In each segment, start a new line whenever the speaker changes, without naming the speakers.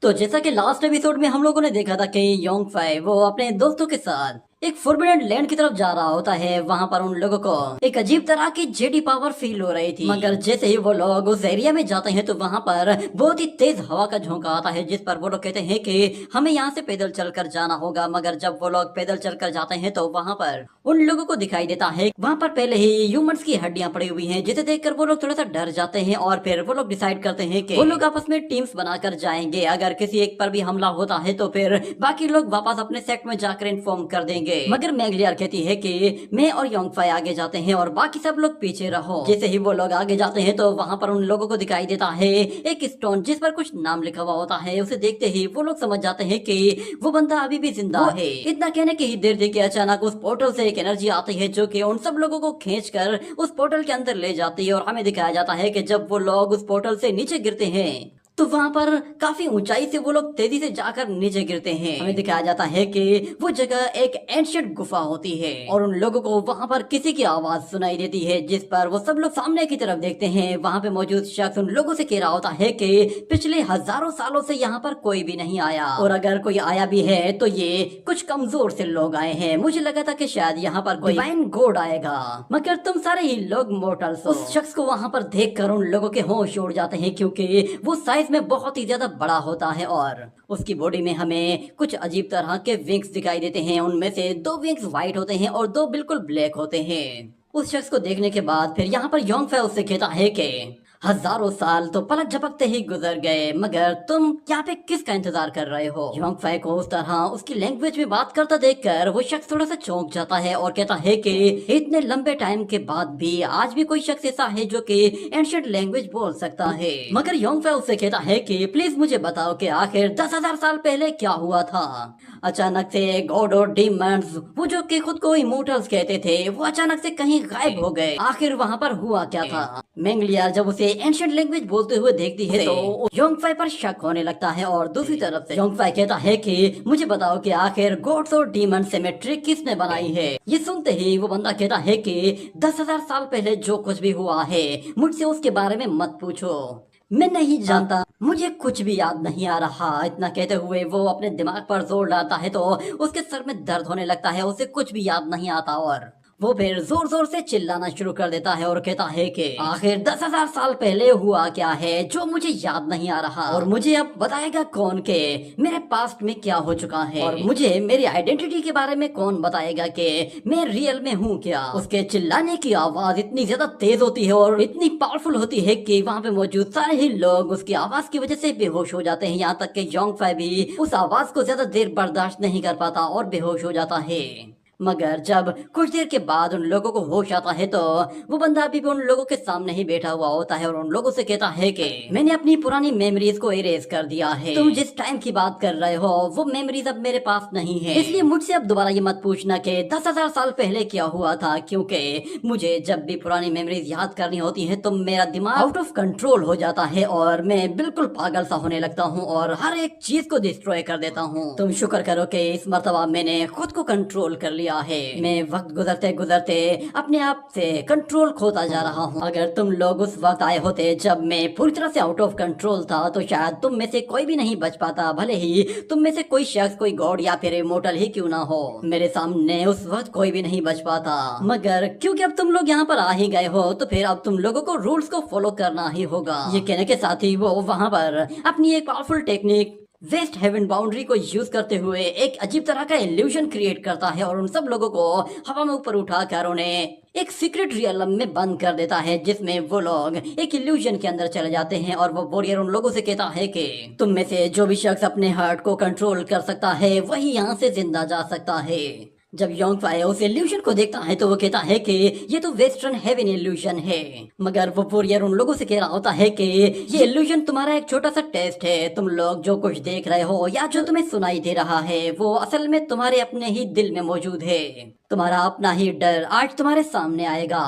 तो जैसा कि लास्ट एपिसोड में हम लोगों ने देखा था कि योंग फाई वो अपने दोस्तों के साथ एक फॉरबिडन लैंड की तरफ जा रहा होता है। वहाँ पर उन लोगों को एक अजीब तरह की जेडी पावर फील हो रही थी, मगर जैसे ही वो लोग उस एरिया में जाते हैं तो वहाँ पर बहुत ही तेज हवा का झोंका आता है, जिस पर वो लोग कहते हैं कि हमें यहाँ से पैदल चलकर जाना होगा। मगर जब वो लोग पैदल चलकर जाते हैं तो वहाँ पर उन लोगों को दिखाई देता है वहाँ पर पहले ही ह्यूमंस की हड्डियां पड़ी हुई हैं, जिसे देखकर वो लोग थोड़ा सा डर जाते हैं और फिर वो लोग डिसाइड करते हैं कि वो लोग आपस में टीम्स बनाकर जाएंगे। अगर किसी एक पर भी हमला होता है तो फिर बाकी लोग वापस अपने सेक्ट में जाकर इन्फॉर्म कर देंगे। मगर मैग्लियर कहती है कि मैं और योंग फाई आगे जाते हैं और बाकी सब लोग पीछे रहो। जैसे ही वो लोग आगे जाते हैं तो वहाँ पर उन लोगों को दिखाई देता है एक स्टोन जिस पर कुछ नाम लिखा हुआ होता है। उसे देखते ही वो लोग समझ जाते हैं कि वो बंदा अभी भी जिंदा है। इतना कहने की ही देर थी कि अचानक उस पोर्टल से एक एनर्जी आती है जो कि उन सब लोगों को खींचकर उस पोर्टल के अंदर ले जाती है और हमें दिखाया जाता है कि जब वो लोग उस पोर्टल से नीचे गिरते हैं तो वहाँ पर काफी ऊंचाई से वो लोग तेजी से जाकर नीचे गिरते हैं। हमें दिखाया जाता है कि वो जगह एक एंशिएंट गुफा होती है और उन लोगों को वहाँ पर किसी की आवाज सुनाई देती है, जिस पर वो सब लोग सामने की तरफ देखते हैं। वहाँ पे मौजूद शख्स उन लोगों से कह रहा होता है कि पिछले हजारों सालों से यहाँ पर कोई भी नहीं आया और अगर कोई आया भी है तो ये कुछ कमजोर से लोग आए हैं। मुझे लगा था कि शायद यहाँ पर कोई डिवाइन गॉड आएगा, मगर तुम सारे ही लोग मोर्टल्स हो। उस शख्स को वहाँ पर देखकर उन लोगों के होश उड़ जाते हैं, क्योंकि वो साइज में बहुत ही ज्यादा बड़ा होता है और उसकी बॉडी में हमें कुछ अजीब तरह के विंग्स दिखाई देते हैं। उनमें से 2 विंग्स व्हाइट होते हैं और 2 बिल्कुल ब्लैक होते हैं। उस शख्स को देखने के बाद फिर यहाँ पर योंग फाई उससे कहता है कि हजारों साल तो पलक झपकते ही गुजर गए, मगर तुम यहाँ पे किसका इंतजार कर रहे हो। योंग फाई को उस तरह उसकी लैंग्वेज में बात करता देखकर वो शख्स थोड़ा सा चौंक जाता है और कहता है कि इतने लंबे टाइम के बाद भी आज भी कोई शख्स ऐसा है जो कि एंशिएंट लैंग्वेज बोल सकता है। मगर योंग फाई उससे कहता है कि प्लीज मुझे बताओ कि आखिर 10,000 साल पहले क्या हुआ था। अचानक से गॉड और डीमंस वो जो कि खुद को इमोर्टल्स कहते थे वो अचानक से कहीं गायब हो गए। आखिर वहाँ पर हुआ क्या था। मैंगलियर जब उसे एंशिएंट लैंग्वेज बोलते हुए देखती है तो योंग फाई पर शक होने लगता है और दूसरी तरफ से योंग फाई कहता है कि मुझे बताओ कि आखिर गॉड्स और डीमन सिमेट्री किसने बनाई है। ये सुनते ही वो बंदा कहता है कि 10,000 साल पहले जो कुछ भी हुआ है मुझसे उसके बारे में मत पूछो, मैं नहीं जानता, मुझे कुछ भी याद नहीं आ रहा। इतना कहते हुए वो अपने दिमाग पर जोर डालता है तो उसके सर में दर्द होने लगता है, उसे कुछ भी याद नहीं आता और वो फिर जोर जोर से चिल्लाना शुरू कर देता है और कहता है कि आखिर 10,000 साल पहले हुआ क्या है जो मुझे याद नहीं आ रहा और मुझे अब बताएगा कौन के मेरे पास्ट में क्या हो चुका है और मुझे मेरी आइडेंटिटी के बारे में कौन बताएगा कि मैं रियल में हूँ क्या। उसके चिल्लाने की आवाज इतनी ज्यादा तेज होती है और इतनी पावरफुल होती है कि वहाँ पे मौजूद सारे ही लोग उसकी आवाज की वजह से बेहोश हो जाते हैं। यहाँ तक कि योंग फाई भी उस आवाज को ज्यादा देर बर्दाश्त नहीं कर पाता और बेहोश हो जाता है। मगर जब कुछ देर के बाद उन लोगों को होश आता है तो वो बंदा अभी भी उन लोगों के सामने ही बैठा हुआ होता है और उन लोगों से कहता है कि मैंने अपनी पुरानी मेमोरीज को इरेज कर दिया है। तुम जिस टाइम की बात कर रहे हो वो मेमोरीज अब मेरे पास नहीं है, इसलिए मुझसे अब दोबारा ये मत पूछना कि 10,000 साल पहले क्या हुआ था, क्योंकि मुझे जब भी पुरानी मेमोरीज याद करनी होती है तो मेरा दिमाग आउट ऑफ कंट्रोल हो जाता है और मैं बिल्कुल पागल सा होने लगता हूँ और हर एक चीज को डिस्ट्रॉय कर देता हूँ। तुम शुक्र करो कि इस मर्तबा मैंने खुद को कंट्रोल कर लिया है। मैं वक्त गुजरते गुजरते अपने आप से कंट्रोल खोता जा रहा हूँ। अगर तुम लोग उस वक्त आए होते जब मैं पूरी तरह से आउट ऑफ कंट्रोल था तो शायद तुम में से कोई भी नहीं बच पाता, भले ही तुम में से कोई शख्स कोई गॉड या फिर इमोर्टल ही क्यों ना हो। मेरे सामने उस वक्त कोई भी नहीं बच पाता, मगर क्योंकि अब तुम लोग यहाँ पर आ ही गए हो तो फिर अब तुम लोगों को रूल्स को फॉलो करना ही होगा। ये कहने के साथ ही वो वहाँ पर अपनी एक पावरफुल टेक्निक वेस्ट हेवन बाउंड्री को यूज करते हुए एक अजीब तरह का इल्यूजन क्रिएट करता है और उन सब लोगों को हवा में ऊपर उठाकर उन्हें एक सीक्रेट रियलम में बंद कर देता है, जिसमें वो लोग एक इल्यूजन के अंदर चले जाते हैं और वो वॉरियर उन लोगों से कहता है कि तुम में से जो भी शख्स अपने हार्ट को कंट्रोल कर सकता है वही यहाँ से जिंदा जा सकता है। जब योंग फाई उस इल्यूजन को देखता है तो वो कहता है कि ये तो वेस्टर्न हेवन इल्यूजन है, मगर वो वॉरियर उन लोगों से कह रहा होता है कि ये इल्यूजन तुम्हारा एक छोटा सा टेस्ट है। तुम लोग जो कुछ देख रहे हो या जो तुम्हें सुनाई दे रहा है वो असल में तुम्हारे अपने ही दिल में मौजूद है। तुम्हारा अपना ही डर आज तुम्हारे सामने आएगा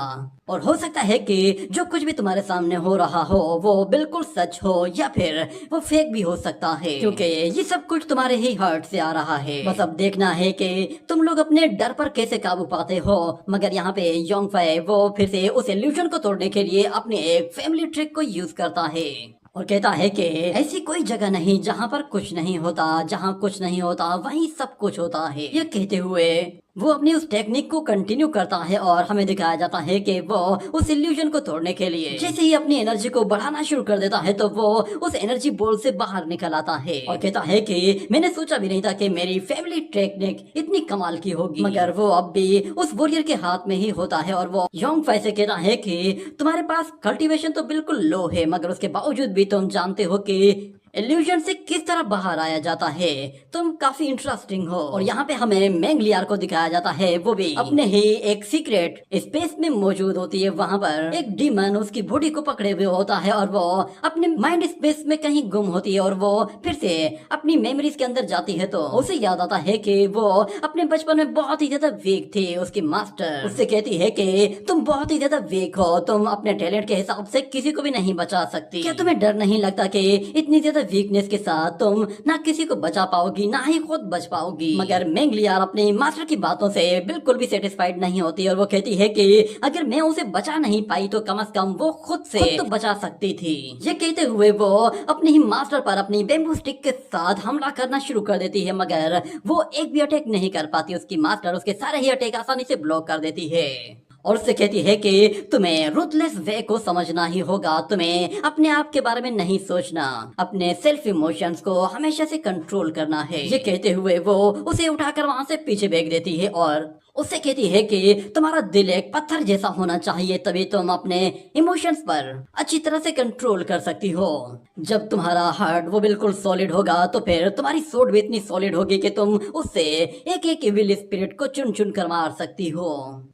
और हो सकता है कि जो कुछ भी तुम्हारे सामने हो रहा हो वो बिल्कुल सच हो या फिर वो फेक भी हो सकता है, क्योंकि ये सब कुछ तुम्हारे ही हार्ट से आ रहा है। बस अब देखना है कि तुम लोग अपने डर पर कैसे काबू पाते हो। मगर यहाँ पे योंग फाई वो फिर से उस इल्यूजन को तोड़ने के लिए अपने एक फैमिली ट्रिक को यूज करता है और कहता है कि ऐसी कोई जगह नहीं जहाँ पर कुछ नहीं होता, जहाँ कुछ नहीं होता वहीं सब कुछ होता है। ये कहते हुए वो अपनी उस टेक्निक को कंटिन्यू करता है और हमें दिखाया जाता है कि वो उस इल्यूजन को तोड़ने के लिए जैसे ही अपनी एनर्जी को बढ़ाना शुरू कर देता है तो वो उस एनर्जी बॉल से बाहर निकल आता है और कहता है कि मैंने सोचा भी नहीं था कि मेरी फैमिली टेक्निक इतनी कमाल की होगी, मगर वो अब भी उस वॉरियर के हाथ में ही होता है। और वो योंगफाई से कहता है कि तुम्हारे पास कल्टीवेशन तो बिल्कुल लो है, मगर उसके बावजूद भी तुम जानते हो कि इल्यूजन से किस तरह बाहर आया जाता है, तुम काफी इंटरेस्टिंग हो। और यहाँ पे हमें मेंगलियार को दिखाया जाता है, वो भी अपने ही एक सीक्रेट स्पेस में मौजूद होती है। वहाँ पर एक डीमन उसकी बॉडी को पकड़े हुए होता है और वो अपने माइंड स्पेस में कहीं गुम होती है और वो फिर से अपनी मेमोरीज के अंदर जाती है। तो उसे याद आता है कि वो अपने बचपन में बहुत ही ज्यादा वीक थी। उसकी मास्टर उससे कहती है कि तुम बहुत ही ज्यादा वीक हो, तुम अपने टैलेंट के हिसाब से किसी को भी नहीं बचा सकती। क्या तुम्हें डर नहीं लगता कि इतनी ज्यादा वीकनेस के साथ तुम ना किसी को बचा पाओगी ना ही खुद बच पाओगी? मगर मेंगलियार अपनी मास्टर की बातों से बिल्कुल भी सेटिस्फाइड नहीं होती और वो कहती है कि अगर मैं उसे बचा नहीं पाई तो कम से कम वो खुद तो बचा सकती थी। ये कहते हुए वो अपनी ही मास्टर पर अपनी बेम्बू स्टिक के साथ हमला करना शुरू कर देती है, मगर वो एक भी अटैक नहीं कर पाती। उसकी मास्टर उसके सारे ही अटैक आसानी से ब्लॉक कर देती है और उससे कहती है कि तुम्हें रूथलेस वे को समझना ही होगा, तुम्हें अपने आप के बारे में नहीं सोचना, अपने सेल्फ इमोशंस को हमेशा से कंट्रोल करना है। ये कहते हुए वो उसे उठाकर वहाँ से पीछे फेंक देती है और उससे कहती है कि तुम्हारा दिल एक पत्थर जैसा होना चाहिए, तभी तुम अपने इमोशंस पर अच्छी तरह से कंट्रोल कर सकती हो। जब तुम्हारा हार्ट वो बिल्कुल सॉलिड होगा तो फिर तुम्हारी सोड भी इतनी सॉलिड होगी कि तुम उससे एक एक इविल स्पिरिट को चुन चुन कर मार सकती हो।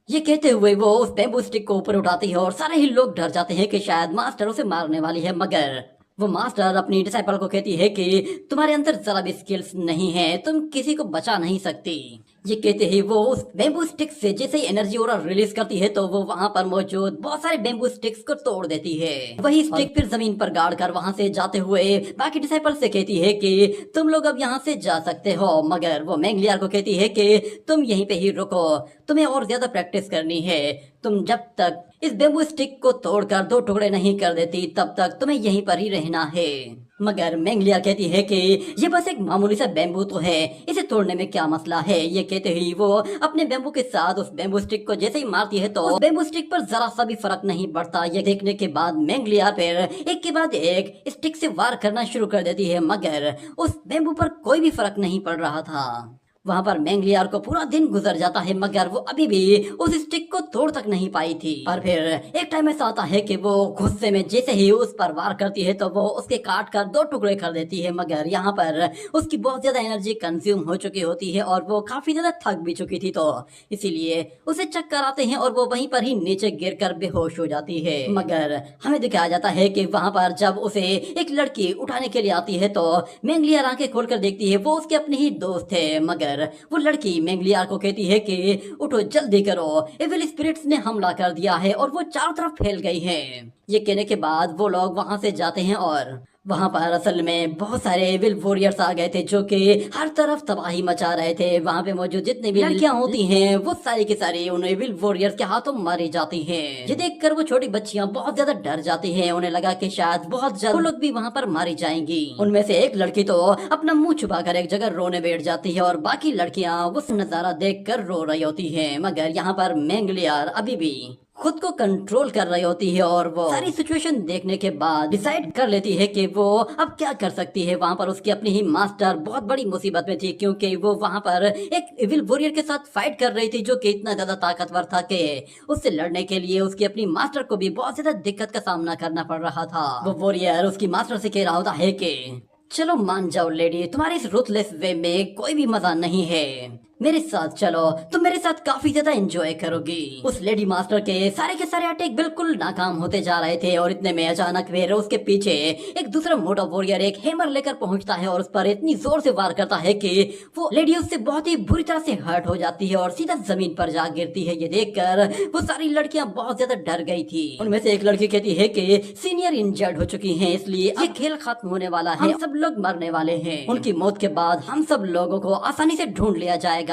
ये कहते हुए वो उस बेम्बू स्टिक को ऊपर उठाती है और सारे ही लोग डर जाते हैं कि शायद मास्टर उसे मारने वाली है, मगर वो मास्टर अपनी डिसाइपल को कहती है कि तुम्हारे अंदर जरा भी स्किल्स नहीं है, तुम किसी को बचा नहीं सकती। ये कहते ही वो उस बेम्बू स्टिक से जैसे ही एनर्जी और रिलीज करती है तो वो वहाँ पर मौजूद बहुत सारे बेम्बू स्टिक्स को तोड़ देती है। वही स्टिक फिर जमीन पर गाड़ कर वहाँ से जाते हुए बाकी डिसाइपल से कहती है कि तुम लोग अब यहाँ से जा सकते हो, मगर वो मेंगलियार को कहती है कि तुम यहीं पे ही रुको, तुम्हें और ज्यादा प्रैक्टिस करनी है। तुम जब तक इस बेम्बू स्टिक को तोड़कर दो टुकड़े नहीं कर देती तब तक तुम्हें यहीं पर ही रहना है। मगर मेंगलियार कहती है कि ये बस एक मामूली सा बेम्बू तो है, इसे तोड़ने में क्या मसला है। ये कहते ही वो अपने बेम्बू के साथ उस बेम्बू स्टिक को जैसे ही मारती है तो उस बेम्बू स्टिक पर जरा सा भी फर्क नहीं पड़ता। ये देखने के बाद मेंगलियार फिर एक के बाद एक स्टिक से वार करना शुरू कर देती है, मगर उस बेम्बू पर कोई भी फर्क नहीं पड़ रहा था। वहाँ पर मेंगलियार को पूरा दिन गुजर जाता है, मगर वो अभी भी उस स्टिक को तोड़ तक नहीं पाई थी। और फिर एक टाइम ऐसा आता है कि वो गुस्से में जैसे ही उस पर वार करती है तो वो उसके काट कर दो टुकड़े कर देती है, मगर यहाँ पर उसकी बहुत ज्यादा एनर्जी कंज्यूम हो चुकी होती है और वो काफी ज्यादा थक भी चुकी थी, तो इसीलिए उसे चक्कर आते हैं और वो वहीं पर ही नीचे गिर कर बेहोश हो जाती है। मगर हमें दिखाया जाता है कि वहाँ पर जब उसे एक लड़की उठाने के लिए आती है तो मेंगलियार आंखें खोलकर देखती है वो उसके अपने ही दोस्त है, मगर वो लड़की मेंगलियार को कहती है कि उठो जल्दी करो, एविल स्पिरिट्स ने हमला कर दिया है और वो चारों तरफ फैल गई है। ये कहने के बाद वो लोग वहां से जाते हैं और वहां पर असल में बहुत सारे एविल वॉरियर्स आ गए थे जो कि हर तरफ तबाही मचा रहे थे। वहां पे मौजूद जितनी भी लड़कियां होती हैं वो सारी की सारी उन एविल वॉरियर्स के हाथों मारी जाती हैं। ये देखकर वो छोटी बच्चियां बहुत ज्यादा डर जाती हैं, उन्हें लगा कि शायद बहुत जल्द वो लोग भी वहां पर मारी जाएंगी। उनमें से एक लड़की तो अपना मुंह छुपाकर एक जगह रोने बैठ जाती है और बाकी लड़कियां वो नजारा देख कर रो रही होती है, मगर यहाँ पर मेंगलियार अभी भी खुद को कंट्रोल कर रही होती है और वो सारी सिचुएशन देखने के बाद डिसाइड कर लेती है कि वो अब क्या कर सकती है। वहाँ पर उसकी अपनी ही मास्टर बहुत बड़ी मुसीबत में थी, क्योंकि वो वहाँ पर एक इविल वॉरियर के साथ फाइट कर रही थी जो कि इतना ज्यादा ताकतवर था कि उससे लड़ने के लिए उसकी अपनी मास्टर को भी बहुत ज्यादा दिक्कत का सामना करना पड़ रहा था। वो वॉरियर उसकी मास्टर से कह रहा होता है कि चलो मान जाओ लेडी, तुम्हारे इस रूथलेस वे में कोई भी मजा नहीं है, मेरे साथ चलो, तुम मेरे साथ काफी ज्यादा एंजॉय करोगी। उस लेडी मास्टर के सारे अटैक बिल्कुल नाकाम होते जा रहे थे और इतने में अचानक फिर उसके पीछे एक दूसरा मोटा वॉरियर एक हैमर लेकर पहुंचता है और उस पर इतनी जोर से वार करता है कि वो लेडी उससे बहुत ही बुरी तरह से हर्ट हो जाती है और सीधा जमीन पर जा गिरती है। ये देखकर वो सारी लड़कियां बहुत ज्यादा डर गई थी। उनमें से एक लड़की कहती है कि सीनियर इंजर्ड हो चुकी है, इसलिए ये खेल खत्म होने वाला है, हम सब लोग मरने वाले हैं, उनकी मौत के बाद हम सब लोगों को आसानी से ढूंढ लिया जाएगा।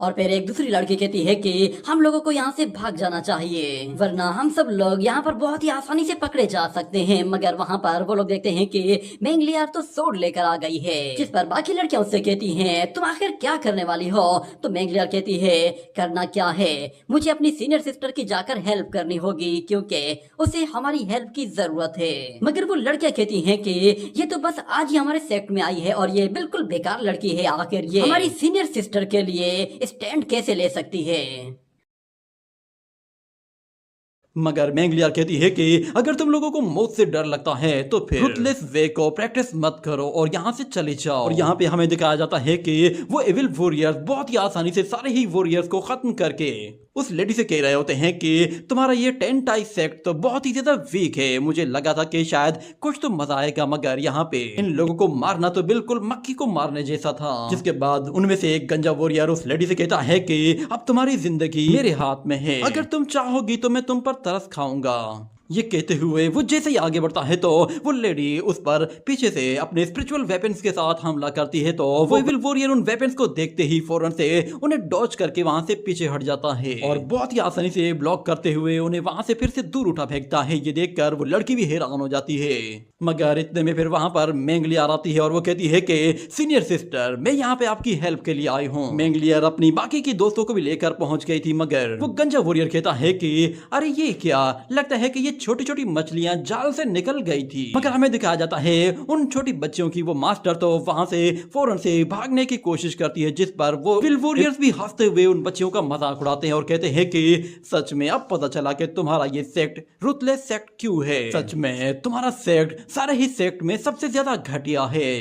और फिर एक दूसरी लड़की कहती है कि हम लोगों को यहाँ से भाग जाना चाहिए वरना हम सब लोग यहाँ पर बहुत ही आसानी से पकड़े जा सकते हैं। मगर वहाँ पर वो लोग देखते हैं कि मेंगलियार तो सोड लेकर आ गई है, जिस पर बाकी लड़कियां उससे कहती हैं तुम आखिर क्या करने वाली हो। तो मेंगलियार कहती है करना क्या है, मुझे अपनी सीनियर सिस्टर की जाकर हेल्प करनी होगी क्योंकि उसे हमारी हेल्प की जरूरत है। मगर वो लड़कियां कहती हैं कि ये तो बस आज ही हमारे सेक्ट में आई है और ये बिल्कुल बेकार लड़की है, आखिर ये हमारी सीनियर सिस्टर के लिए स्टैंड कैसे ले सकती है।
मगर मेंगलियार कहती है कि अगर तुम लोगों को मौत से डर लगता है तो फिर रुथलेस वे को प्रैक्टिस मत करो और यहाँ से चले जाओ। और यहाँ पे हमें दिखाया जाता है कि वो एविल वॉरियर्स बहुत ही आसानी से सारे ही वॉरियर्स को खत्म करके उस लेडी से कह रहे होते हैं कि तुम्हारा ये 10 टाइप सेक्ट तो बहुत ही ज्यादा वीक है, मुझे लगा था कि शायद कुछ तो मजा आएगा मगर यहाँ पे इन लोगों को मारना तो बिल्कुल मक्खी को मारने जैसा था। जिसके बाद उनमें से एक गंजा वॉरियर उस लेडी से कहता है कि अब तुम्हारी जिंदगी मेरे हाथ में है, अगर तुम चाहोगी तो मैं तुम पर तरस खाऊंगा। ये कहते हुए वो जैसे ही आगे बढ़ता है तो वो लेडी उस पर पीछे से अपने स्पिरिचुअल वेपन्स के साथ हमला करती है। तो वो एविल वॉरियर उन वेपन्स को देखते ही फौरन से उन्हें डॉज करके वहां से पीछे हट जाता है और बहुत ही आसानी से ब्लॉक करते हुए उन्हें वहां से फिर से दूर उठा फेंकता है। ये देखकर वो लड़की भी हैरान हो जाती है। मगर इतने में फिर वहां पर मेंगलियार आती है और वो कहती है कि सीनियर सिस्टर मैं यहाँ पे आपकी हेल्प के लिए आई हूँ। मेंगलियार अपनी बाकी की दोस्तों को भी लेकर पहुंच गई थी मगर वो गंजा वॉरियर कहता है कि अरे ये क्या, लगता है कि ये छोटी छोटी मछलियां जाल से निकल गई थी। मगर हमें दिखाया जाता है उन छोटी बच्चियों की वो मास्टर तो वहां से फौरन से भागने की कोशिश करती है, जिस पर वो एविल वॉरियर्स भी हंसते हुए उन बच्चियों का मजाक उड़ाते हैं और कहते हैं कि सच में अब पता चला कि तुम्हारा ये सेक्ट रुथलेस सेक्ट क्यों है। सच में तुम्हारा सेक्ट सारे ही सेक्ट में सबसे ज्यादा घटिया है।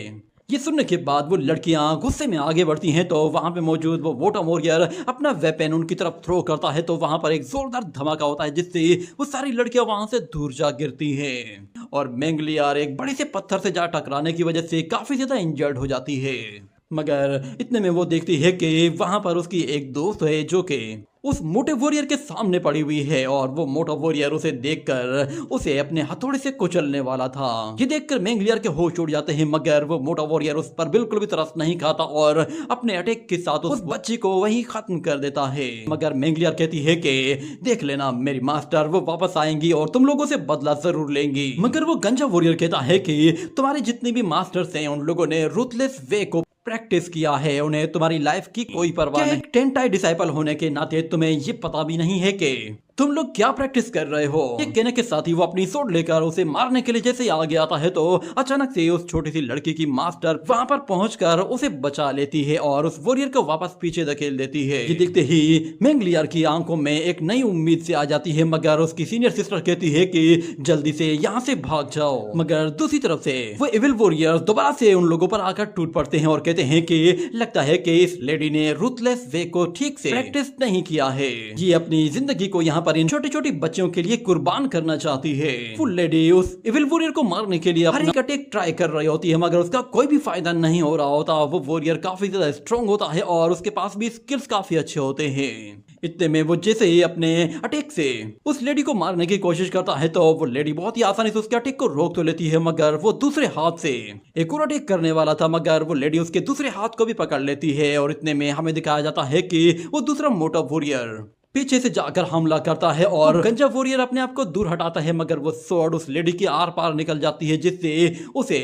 ये सुनने के बाद वो लड़कियां गुस्से में आगे बढ़ती हैं तो वहां पे मौजूद वो वोटा वॉरियर अपना वेपन उनकी तरफ थ्रो करता है तो वहां पर एक जोरदार धमाका होता है जिससे वो सारी लड़कियां वहां से दूर जा गिरती हैं और मेंगलियार एक बड़े से पत्थर से जा टकराने की वजह से काफी ज्यादा इंजर्ड हो जाती है। मगर इतने में वो देखती है कि वहां पर उसकी एक दोस्त है जो कि उस मोटे वॉरियर के सामने पड़ी हुई है और वो मोटा वॉरियर उसे देखकर उसे अपने हथौड़े से कुचलने वाला था। ये देखकर मेंगलियार के होश उड़ जाते हैं मगर वो मोटा वॉरियर उस पर बिल्कुल भी तरस नहीं खाता और अपने अटैक के साथ उस बच्ची को वही खत्म कर देता है। मगर मेंगलियार कहती है कि देख लेना मेरी मास्टर, वो वापस आएंगी और तुम लोगों से बदला जरूर लेंगी। मगर वो गंजा वॉरियर कहता है कि तुम्हारे जितने भी मास्टर्स हैं उन लोगों ने रुथलेस वे को प्रैक्टिस किया है, उन्हें तुम्हारी लाइफ की कोई परवाह नहीं। टेंटाई डिसाइपल होने के नाते तुम्हें ये पता भी नहीं है कि तुम लोग क्या प्रैक्टिस कर रहे हो। ये कहने के साथ ही वो अपनी सोड लेकर उसे मारने के लिए जैसे ही आगे आता है तो अचानक से उस छोटी सी लड़की की मास्टर वहां पर पहुंचकर उसे बचा लेती है और उस वॉरियर को वापस पीछे धकेल देती है। ये देखते ही मेंगलियार की आंखों में एक नई उम्मीद से आ जाती है मगर उसकी सीनियर सिस्टर कहती है कि जल्दी से यहाँ से भाग जाओ। मगर दूसरी तरफ से वो एविल वॉरियर्स दोबारा से उन लोगों पर आकर टूट पड़ते हैं और कहते हैं कि लगता है कि इस लेडी ने रुथलेस वे को ठीक से प्रैक्टिस नहीं किया है, ये अपनी जिंदगी को यहाँ पर इन छोटी छोटी बच्चियों के लिए कुर्बान करना चाहती है। फुल लेडी उस एविल वॉरियर को मारने के लिए अपना अटैक ट्राई कर रही होती है मगर उसका कोई भी फायदा नहीं हो रहा होता। वो वॉरियर काफी ज्यादा स्ट्रॉन्ग होता है और उसके पास भी स्किल्स काफी अच्छे होते हैं। इतने में वो जैसे ही अपने अटैक से उस लेडी को मारने की कोशिश करता है तो वो लेडी बहुत ही आसानी से उसके अटैक को रोक तो लेती है मगर वो दूसरे हाथ से एक और अटैक करने वाला था मगर वो लेडी उसके दूसरे हाथ को भी पकड़ लेती है और इतने में हमें दिखाया जाता है कि वो दूसरा मोटा वॉरियर पीछे से जाकर हमला करता है और गंजा वॉरियर अपने आप को दूर हटाता है मगर वो स्वॉर्ड उस लेडी के आर पार निकल जाती है जिससे उसे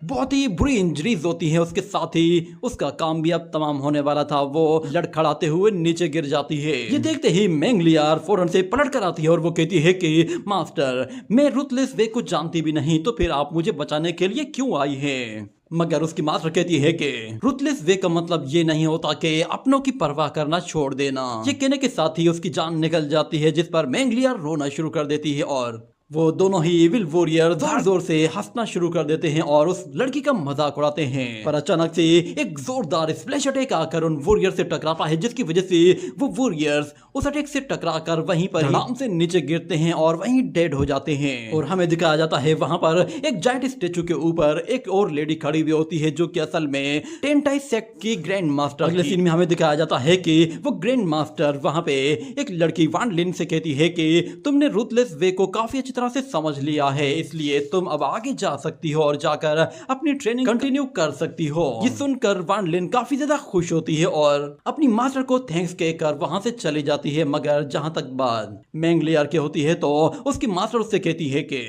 बहुत ही बुरी इंजरीज होती है। उसके साथ ही उसका काम भी अब तमाम होने वाला था, वो लड़खड़ाते हुए नीचे गिर जाती है। ये देखते ही मेंगलियार फौरन से पलट कर आती है और वो कहती है कि मास्टर मैं रुथलेस वे को जानती भी नहीं तो फिर आप मुझे बचाने के लिए क्यों आई हैं। मगर उसकी मास्टर कहती है कि रुथलेस वे का मतलब ये नहीं होता कि अपनों की परवाह करना छोड़ देना। ये कहने के साथ ही उसकी जान निकल जाती है जिस पर मेंगलियार रोना शुरू कर देती है और वो दोनों ही एविल वॉरियर जोर जोर से हंसना शुरू कर देते हैं और उस लड़की का मजाक उड़ाते हैं। पर अचानक से एक जोरदार स्प्लैश अटैक आकर उन वॉरियर से टकराता है जिसकी वजह से वो वॉरियर्स उस अटैक से टकराकर वहीं पर धड़ाम से नीचे गिरते हैं और वहीं डेड हो जाते हैं। और हमें दिखाया जाता है वहां पर एक जायंट स्टेचू के ऊपर एक और लेडी खड़ी हुई होती है जो कि असल में टेंटाई सेक्ट की ग्रैंड मास्टर। अगले सीन में हमें दिखाया जाता है कि वो ग्रैंड मास्टर वहां पे एक लड़की वान लिन से कहती है कि तुमने रुथलेस वे को काफी अच्छी तरह से समझ लिया है, इसलिए तुम अब आगे जा सकती हो और जाकर अपनी ट्रेनिंग कंटिन्यू कर सकती हो। ये सुनकर वान लिन काफी ज्यादा खुश होती है और अपनी मास्टर को थैंक्स कहकर वहां से चली जाती है। मगर जहां तक बात मेंगलियार की होती है तो उसकी मास्टर उससे कहती है कि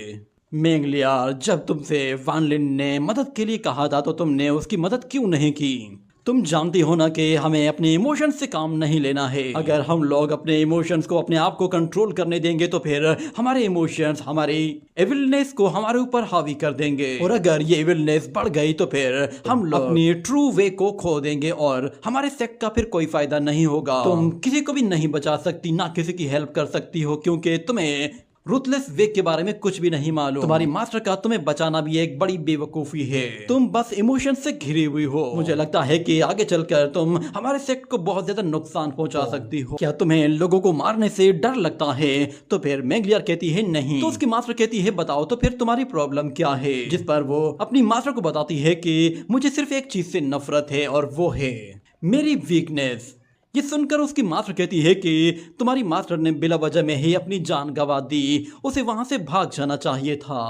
मेंगलियार, जब तुमसे वान लिन ने मदद के लिए कहा था तो तुमने उसकी मदद क्यों नहीं की? तुम जानती हो ना कि हमें अपने इमोशंस से काम नहीं लेना है। अगर हम लोग अपने इमोशंस को अपने आप को कंट्रोल करने देंगे तो फिर हमारे इमोशंस हमारी एविलनेस को हमारे ऊपर हावी कर देंगे, और अगर ये एविलनेस बढ़ गई तो फिर हम लोग अपनी ट्रू वे को खो देंगे और हमारे सेक्ट का फिर कोई फायदा नहीं होगा। तुम किसी को भी नहीं बचा सकती, ना किसी की हेल्प कर सकती हो, क्योंकि तुम्हें रूथलेस वे के बारे में कुछ भी नहीं मालूम। तुम्हारी मास्टर का तुम्हें बचाना भी एक बड़ी बेवकूफी है। तुम बस इमोशन से घिरी हुई हो। मुझे लगता है कि आगे चलकर तुम हमारे सेक्ट को बहुत ज्यादा नुकसान पहुंचा सकती हो। क्या तुम्हें लोगों को मारने से डर लगता है? तो फिर मेंगलियार कहती है नहीं। तो उसकी मास्टर कहती है बताओ तो फिर तुम्हारी प्रॉब्लम क्या है? जिस पर वो अपनी मास्टर को बताती है कि मुझे सिर्फ एक चीज से नफरत है और वो है मेरी वीकनेस। ये सुनकर उसकी मास्टर कहती है कि तुम्हारी मास्टर ने बिला वजह में ही अपनी जान गंवा दी, उसे वहां से भाग जाना चाहिए था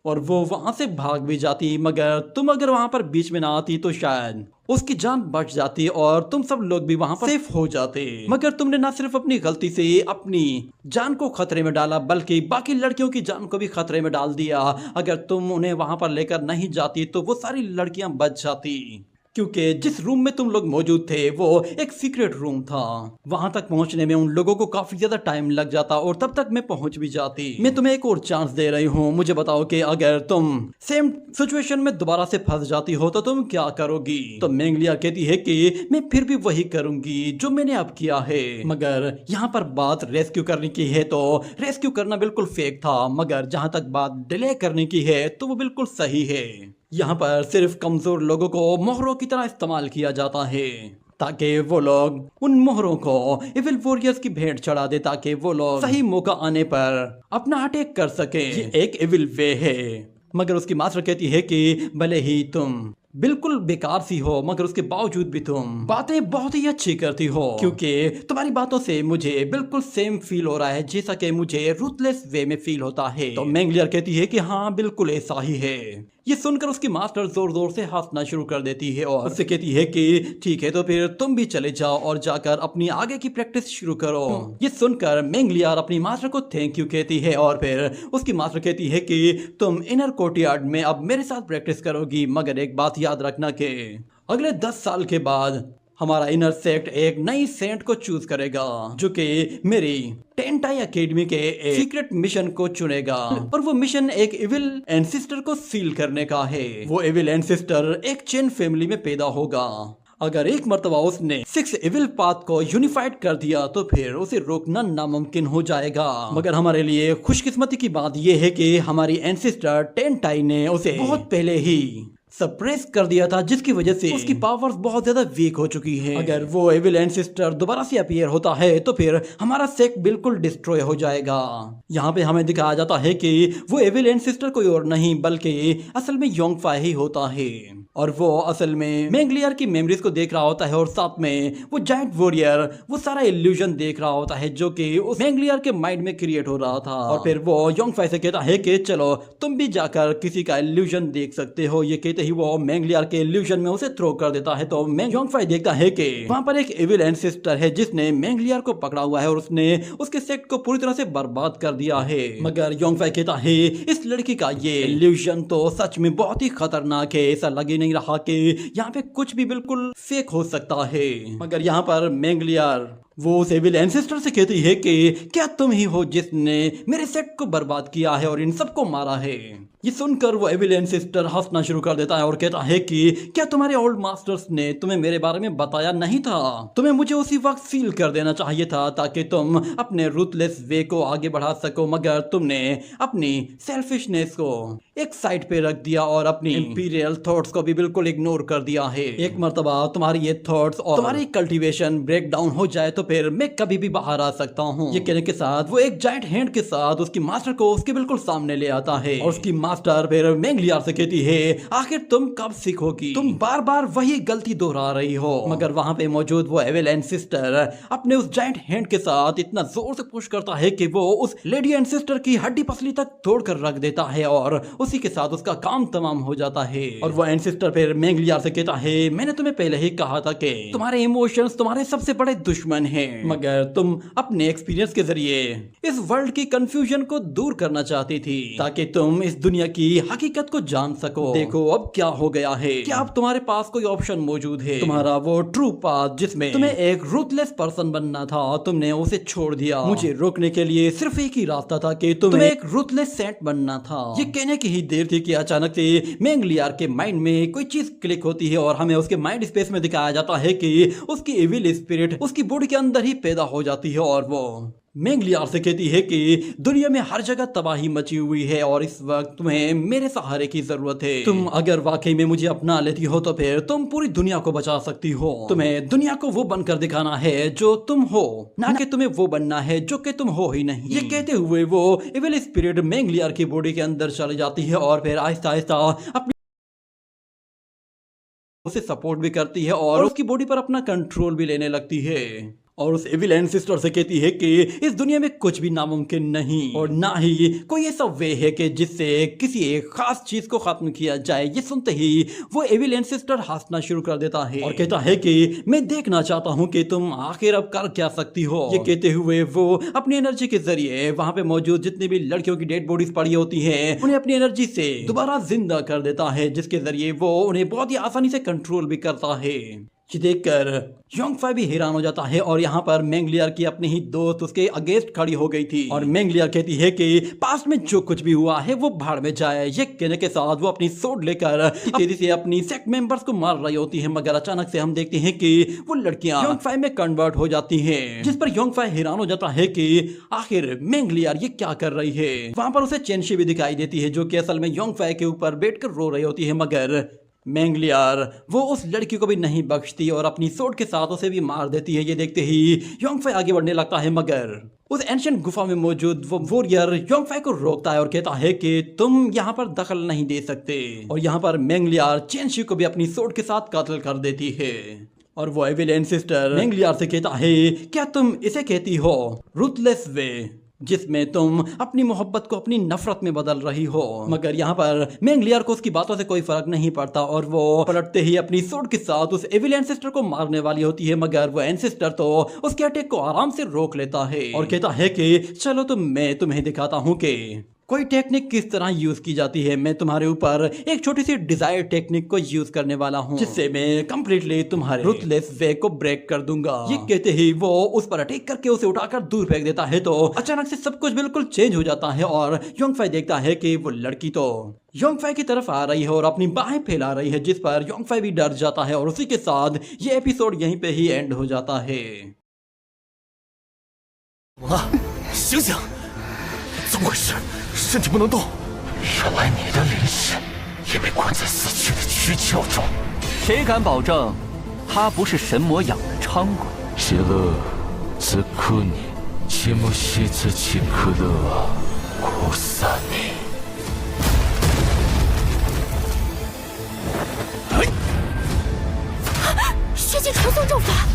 और वो वहां से भाग भी जाती, मगर तुम अगर वहां पर बीच में ना आती तो शायद उसकी जान बच जाती और तुम सब लोग भी वहां पर सेफ हो जाते। मगर तुमने ना सिर्फ अपनी गलती से अपनी जान को खतरे में डाला बल्कि बाकी लड़कियों की जान को भी खतरे में डाल दिया। अगर तुम उन्हें वहां पर लेकर नहीं जाती तो वो सारी लड़कियां बच जाती, क्योंकि जिस रूम में तुम लोग मौजूद थे वो एक सीक्रेट रूम था। वहां तक पहुंचने में उन लोगों को काफी ज्यादा टाइम लग जाता और तब तक मैं पहुंच भी जाती। मैं तुम्हें एक और चांस दे रही हूँ, मुझे बताओ कि अगर तुम सेम सिचुएशन में दोबारा से फंस जाती हो तो तुम क्या करोगी? तो मेंगलियार कहती है कि मैं फिर भी वही करूंगी जो मैंने अब किया है। मगर यहाँ पर बात रेस्क्यू करने की है तो रेस्क्यू करना बिल्कुल फेक था, मगर जहां तक बात डिले करने की है तो वो बिल्कुल सही है। यहाँ पर सिर्फ कमजोर लोगों को मोहरों की तरह इस्तेमाल किया जाता है ताकि वो लोग उन मोहरों को इविल वॉरियर्स की भेंट चढ़ा दे, ताकि वो लोग सही मौका आने पर अपना अटैक कर सके। ये एक इविल वे है। मगर उसकी मास्टर कहती है कि भले ही तुम बिल्कुल बेकार सी हो मगर उसके बावजूद भी तुम बातें बहुत ही अच्छी करती हो, क्योंकि तुम्हारी बातों से मुझे बिल्कुल सेम फील हो रहा है जैसा कि मुझे रूथलेस वे में फील होता है। तो मेंगलियार कहती है कि हाँ बिल्कुल ऐसा ही है। ये सुनकर उसकी मास्टर जोर जोर से हंसना शुरू कर देती है और उससे कहती है कि ठीक है तो फिर तुम भी चले जाओ और जाकर अपनी आगे की प्रैक्टिस शुरू करो। ये सुनकर मेंगलियार अपनी मास्टर को थैंक यू कहती है और फिर उसकी मास्टर कहती है कि तुम इनर कोर्टयार्ड में अब मेरे साथ प्रैक्टिस करोगी, मगर एक बात याद रखना कि अगले 10 साल के बाद हमारा इनर सेक्ट एक नई सेंट को चूज करेगा जो कि मेरी टेंटाई एकेडमी के एक सीक्रेट मिशन को चुनेगा, और वो मिशन एक इविल एंसेस्टर को सील करने का है। वो इविल एंसेस्टर एक चेन फैमिली में पैदा होगा। अगर एक मर्तबा उसने 6 इविल पाथ को यूनिफाइड कर दिया तो फिर उसे रोकना नामुमकिन हो जाएगा। मगर हमारे लिए खुशकिस्मती की बात यह है कि हमारी एंसेस्टर टेंटाई ने उसे बहुत पहले ही सप्रेस कर दिया था, जिसकी वजह से उसकी पावर्स बहुत ज्यादा वीक हो चुकी है। अगर वो एविल एंसेस्टर दोबारा से अपीयर होता है तो फिर हमारा सेक्ट बिल्कुल डिस्ट्रॉय हो जाएगा। यहाँ पे हमें दिखाया जाता है कि वो एविल एंसेस्टर कोई और नहीं बल्कि असल में योंगफाई ही होता है, और वो असल में मेंगलियार की मेमोरीज को देख रहा होता है और साथ में वो जायंट वॉरियर वो सारा इल्यूजन देख रहा होता है जो कि उस मेंगलियार के माइंड में क्रिएट हो रहा था। और फिर वो योंगफाई से कहता है कि चलो तुम भी जाकर किसी का इल्यूजन देख सकते हो। ये कहते ही वो मेंगलियार के इल्यूजन में उसे थ्रो कर देता है। तो योंगफाई देखता है कि वहां पर एक एविल एंसेस्टर है जिसने मेंगलियार को पकड़ा हुआ है और उसने उसके सेक्ट को पूरी तरह से बर्बाद कर दिया है। मगर योंगफाई कहता है इस लड़की का ये इल्यूजन तो सच में बहुत ही खतरनाक है, ऐसा लगे नहीं रहा कि यहाँ पे कुछ भी बिल्कुल फेक हो सकता है। मगर यहाँ पर मेंगलियार वो उस एविल एंसेस्टर से कहती है कि क्या तुम ही हो जिसने मेरे सेक्ट को बर्बाद किया है और इन सबको मारा है। ये सुनकर वो एविल एंसेस्टर हंसना शुरू कर देता है और कहता है कि क्या तुम्हारे ओल्ड मास्टर्स ने तुम्हें मेरे बारे में बताया नहीं था? तुम्हें मुझे उसी वक्त सील कर देना चाहिए था ताकि तुम अपने रूथलेस वे को आगे बढ़ा सको, मगर तुमने अपनी सेल्फिशनेस को एक साइड पे रख दिया और अपनी इंपीरियल थॉट्स को भी बिल्कुल इग्नोर कर दिया है। एक मर्तबा तुम्हारी ये थॉट्स और तुम्हारी कल्टीवेशन ब्रेक डाउन हो जाए तो फिर मैं कभी भी बाहर आ सकता हूँ। ये कहने के साथ वो एक जायंट हैंड के साथ उसकी मास्टर को उसके बिल्कुल सामने ले आता है और उसकी मास्टर फिर मेंगलियार से कहती है, आखिर तुम कब सीखोगी? तुम बार बार वही गलती दोहरा रही हो। मगर वहां पे मौजूद वो एविल एंसेस्टर अपने उस जायंट हैंड के साथ इतना जोर से पुश करता है कि वो उस लेडी एंसेस्टर की हड्डी पसली तक तोड़कर रख देता है और उसी के साथ उसका काम तमाम हो जाता है। और वो एंसेस्टर फिर मेंगलियार से कहता है, मैंने तुम्हें पहले ही कहा था कि तुम्हारे इमोशंस तुम्हारे सबसे बड़े दुश्मन हैं, मगर तुम अपने एक्सपीरियंस के जरिए इस वर्ल्ड की कंफ्यूजन को दूर करना चाहती थी ताकि तुम इस दुनिया की हकीकत को जान सको। देखो अब क्या हो गया है, क्या अब तुम्हारे पास कोई ऑप्शन मौजूद है? तुम्हारा वो ट्रू पाथ जिसमें तुम्हें एक रूथलेस पर्सन बनना था, तुमने उसे छोड़ दिया। मुझे रोकने के लिए सिर्फ एक ही रास्ता था कि तुम्हें एक रूथलेस सेंट बनना था। ये कहने की ही देर थी कि अचानक से मेंगलियार के माइंड में कोई चीज क्लिक होती है और हमें उसके माइंड स्पेस में दिखाया जाता है कि उसकी इविल स्पिरिट उसकी बॉडी के अंदर ही पैदा हो जाती है और वो मेंगलियार से कहती है कि दुनिया में हर जगह तबाही मची हुई है और इस वक्त तुम्हें मेरे सहारे की जरूरत है। तुम अगर वाकई में मुझे अपना लेती हो तो फिर तुम पूरी दुनिया को बचा सकती हो। तुम्हें दुनिया को वो बनकर दिखाना है जो तुम हो, ना कि तुम्हें वो बनना है जो कि तुम हो ही नहीं। ये कहते हुए वो इविल स्पिरिट मेंगलियार की बॉडी के अंदर चली जाती है और फिर आहिस्ता आहिस्ता अपनी उसे सपोर्ट भी करती है और उसकी बॉडी पर अपना कंट्रोल भी लेने लगती है और उस एविल एंसेस्टर से कहती है कि इस दुनिया में कुछ भी नामुमकिन नहीं और ना ही कोई ऐसा वे है कि जिससे किसी एक खास चीज को खत्म किया जाए। ये सुनते ही वो एविल एंसेस्टर हंसना शुरू कर देता है और कहता है कि मैं देखना चाहता हूँ कि तुम आखिर अब कर क्या सकती हो। ये कहते हुए वो अपनी एनर्जी के जरिए वहां पे मौजूद जितनी भी लड़कियों की डेड बॉडीज पड़ी होती है उन्हें अपनी एनर्जी से दोबारा जिंदा कर देता है, जिसके जरिए वो उन्हें बहुत ही आसानी से कंट्रोल भी करता है। ये देखकर योंगफाई भी हैरान हो जाता है और यहाँ पर मेंगलियार की अपनी ही दोस्त उसके अगेंस्ट खड़ी हो गई थी और मेंगलियार कहती है कि पास्ट में जो कुछ भी हुआ है वो भाड़ में जाए। ये कहने के साथ वो अपनी सोड लेकर तेजी से अपनी सेक्ट मेंबर्स को मार रही होती है, मगर अचानक से हम देखते हैं कि वो लड़कियां योंगफाई में कन्वर्ट हो जाती हैं, जिस पर योंगफाई हैरान हो जाता है कि आखिर मेंगलियार ये क्या कर रही है। वहां पर उसे चेंशी भी दिखाई देती है जो कि असल में योंगफाई के ऊपर बैठकर रो रही होती है, मगर मेंगलियार वो उस लड़की को भी नहीं बख्शती और अपनी सोड के साथ उसे भी मार देती है। ये देखते ही योंगफाई आगे बढ़ने लगता है, मगर उस एंशिएंट गुफा में मौजूद वो वॉरियर योंगफाई को रोकता है और कहता है कि तुम यहाँ पर दखल नहीं दे सकते। और यहाँ पर मेंगलियार चेंशी को भी अपनी सोड के साथ कत्ल कर देती है और वो एविल एंसेस्टर मेंगलियार से कहता है, क्या तुम इसे कहती हो रूथलेस वे, जिसमें तुम अपनी मोहब्बत को अपनी नफरत में बदल रही हो? मगर यहाँ पर मेंगलियार को उसकी बातों से कोई फर्क नहीं पड़ता और वो पलटते ही अपनी सोड के साथ उस एविल एंसेस्टर को मारने वाली होती है, मगर वो एंसेस्टर तो उसके अटैक को आराम से रोक लेता है और कहता है कि चलो तो मैं तुम्हें दिखाता हूँ कि कोई टेक्निक किस तरह यूज की जाती है। मैं तुम्हारे ऊपर एक छोटी सी डिजायर टेक्निक को यूज करने वाला हूँ, जिससे मैं कंप्लीटली तुम्हारे रूथलेस वे को ब्रेक कर दूंगा। ये कहते ही वो उस पर अटैक करके उसे उठाकर दूर फेंक देता है तो अचानक से सब कुछ बिल्कुल चेंज हो जाता है और योंगफाई देखता है कि वो लड़की तो योंगफाई की तरफ आ रही है और अपनी बाहें फैला रही है, जिस पर योंगफाई भी डर जाता है और उसी के साथ ये एपिसोड यहीं पे ही एंड हो जाता है।
醒醒！怎么回事？身体不能动。原来你的灵识也被关在死去的躯壳中。
谁敢保证他不是神魔养的伥鬼？
邪乐则克你，切莫邪则切克乐啊！扩散你。
血界传送咒法。